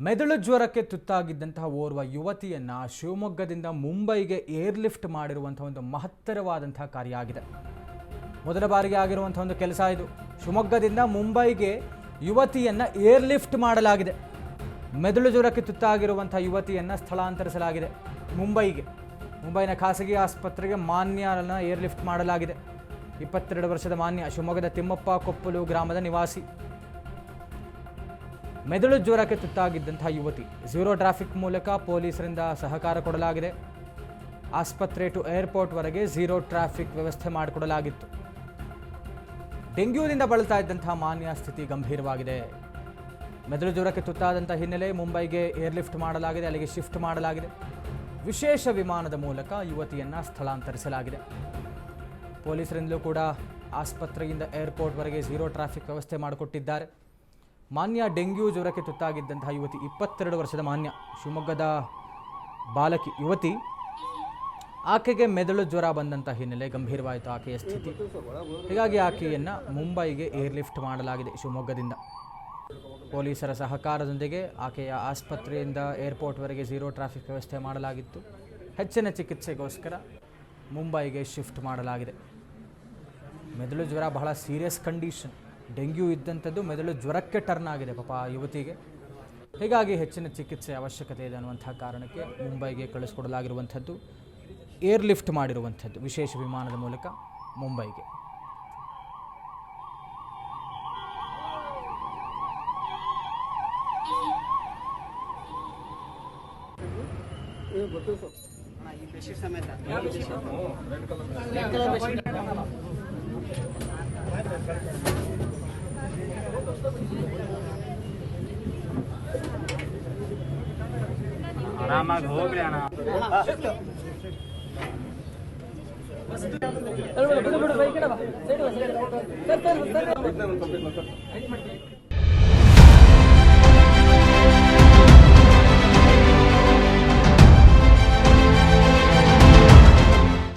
ಮೆದುಳು ಜ್ವರಕ್ಕೆ ತುತ್ತಾಗಿದ್ದಂತಹ ಓರ್ವ ಯುವತಿಯನ್ನ ಶಿವಮೊಗ್ಗದಿಂದ ಮುಂಬೈಗೆ ಏರ್ಲಿಫ್ಟ್ ಮಾಡಿರುವಂತಹ ಒಂದು ಮಹತ್ತರವಾದಂತಹ ಕಾರ್ಯ ಆಗಿದೆ. ಮೊದಲ ಬಾರಿಗೆ ಆಗಿರುವಂತಹ ಒಂದು ಕೆಲಸ ಇದು. ಶಿವಮೊಗ್ಗದಿಂದ ಮುಂಬೈಗೆ ಯುವತಿಯನ್ನ ಏರ್ಲಿಫ್ಟ್ ಮಾಡಲಾಗಿದೆ. ಮೆದುಳು ಜ್ವರಕ್ಕೆ ತುತ್ತಾಗಿರುವಂತಹ ಯುವತಿಯನ್ನ ಸ್ಥಳಾಂತರಿಸಲಾಗಿದೆ ಮುಂಬೈಗೆ. ಮುಂಬೈನ ಖಾಸಗಿ ಆಸ್ಪತ್ರೆಗೆ ಮಾನ್ಯರನ್ನ ಏರ್ಲಿಫ್ಟ್ ಮಾಡಲಾಗಿದೆ. 22 ವರ್ಷದ ಮಾನ್ಯ ಶಿವಮೊಗ್ಗದ ತಿಮ್ಮಪ್ಪ ಕೊಪ್ಪಲು ಗ್ರಾಮದ ನಿವಾಸಿ. ಮೆದುಳು ಜ್ವರಕ್ಕೆ ತುತ್ತಾಗಿದ್ದಂತಹ ಯುವತಿ ಝೀರೋ ಟ್ರಾಫಿಕ್ ಮೂಲಕ ಪೊಲೀಸರಿಂದ ಸಹಕಾರ ಕೊಡಲಾಗಿದೆ. ಆಸ್ಪತ್ರೆ ಟು ಏರ್ಪೋರ್ಟ್ವರೆಗೆ ಝೀರೋ ಟ್ರಾಫಿಕ್ ವ್ಯವಸ್ಥೆ ಮಾಡಿಕೊಡಲಾಗಿತ್ತು. ಡೆಂಗ್ಯೂದಿಂದ ಬಳಲ್ತಾ ಇದ್ದಂತಹ ಮಾನ್ಯ ಸ್ಥಿತಿ ಗಂಭೀರವಾಗಿದೆ. ಮೆದುಳು ಜ್ವರಕ್ಕೆ ತುತ್ತಾದಂಥ ಹಿನ್ನೆಲೆ ಮುಂಬೈಗೆ ಏರ್ಲಿಫ್ಟ್ ಮಾಡಲಾಗಿದೆ, ಅಲ್ಲಿಗೆ ಶಿಫ್ಟ್ ಮಾಡಲಾಗಿದೆ. ವಿಶೇಷ ವಿಮಾನದ ಮೂಲಕ ಯುವತಿಯನ್ನು ಸ್ಥಳಾಂತರಿಸಲಾಗಿದೆ. ಪೊಲೀಸರಿಂದಲೂ ಕೂಡ ಆಸ್ಪತ್ರೆಯಿಂದ ಏರ್ಪೋರ್ಟ್ವರೆಗೆ ಝೀರೋ ಟ್ರಾಫಿಕ್ ವ್ಯವಸ್ಥೆ ಮಾಡಿಕೊಟ್ಟಿದ್ದಾರೆ. ಮಾನ್ಯ ಡೆಂಗ್ಯೂ ಜ್ವರಕ್ಕೆ ತುತ್ತಾಗಿದ್ದಂತಹ ಯುವತಿ 22 ವರ್ಷದ ಮಾನ್ಯ ಶಿವಮೊಗ್ಗದ ಬಾಲಕಿ ಯುವತಿ. ಆಕೆಗೆ ಮೆದುಳು ಜ್ವರ ಬಂದಂಥ ಹಿನ್ನೆಲೆ ಗಂಭೀರವಾಯಿತು ಆಕೆಯ ಸ್ಥಿತಿ. ಹೀಗಾಗಿ ಆಕೆಯನ್ನು ಮುಂಬೈಗೆ ಏರ್ಲಿಫ್ಟ್ ಮಾಡಲಾಗಿದೆ ಶಿವಮೊಗ್ಗದಿಂದ. ಪೊಲೀಸರ ಸಹಕಾರದೊಂದಿಗೆ ಆಕೆಯ ಆಸ್ಪತ್ರೆಯಿಂದ ಏರ್ಪೋರ್ಟ್ವರೆಗೆ ಝೀರೋ ಟ್ರಾಫಿಕ್ ವ್ಯವಸ್ಥೆ ಮಾಡಲಾಗಿತ್ತು. ಹೆಚ್ಚಿನ ಚಿಕಿತ್ಸೆಗೋಸ್ಕರ ಮುಂಬೈಗೆ ಶಿಫ್ಟ್ ಮಾಡಲಾಗಿದೆ. ಮೆದುಳು ಜ್ವರ ಬಹಳ ಸೀರಿಯಸ್ ಕಂಡೀಷನ್. ಡೆಂಗ್ಯೂ ಇದ್ದಂಥದ್ದು ಮೆದುಳು ಜ್ವರಕ್ಕೆ ಟರ್ನ್ ಆಗಿದೆ ಪಾಪ ಆ ಯುವತಿಗೆ. ಹೀಗಾಗಿ ಹೆಚ್ಚಿನ ಚಿಕಿತ್ಸೆ ಅವಶ್ಯಕತೆ ಇದೆ ಅನ್ನುವಂಥ ಕಾರಣಕ್ಕೆ ಮುಂಬೈಗೆ ಕಳಿಸ್ಕೊಡಲಾಗಿರುವಂಥದ್ದು. ಏರ್ಲಿಫ್ಟ್ ಮಾಡಿರುವಂಥದ್ದು ವಿಶೇಷ ವಿಮಾನದ ಮೂಲಕ ಮುಂಬೈಗೆ. ಆರಾಮಾಗಿ ಹೋಗ್ರಿ ಅಣ್ಣ. ಬಿಡು ಬೈಕ್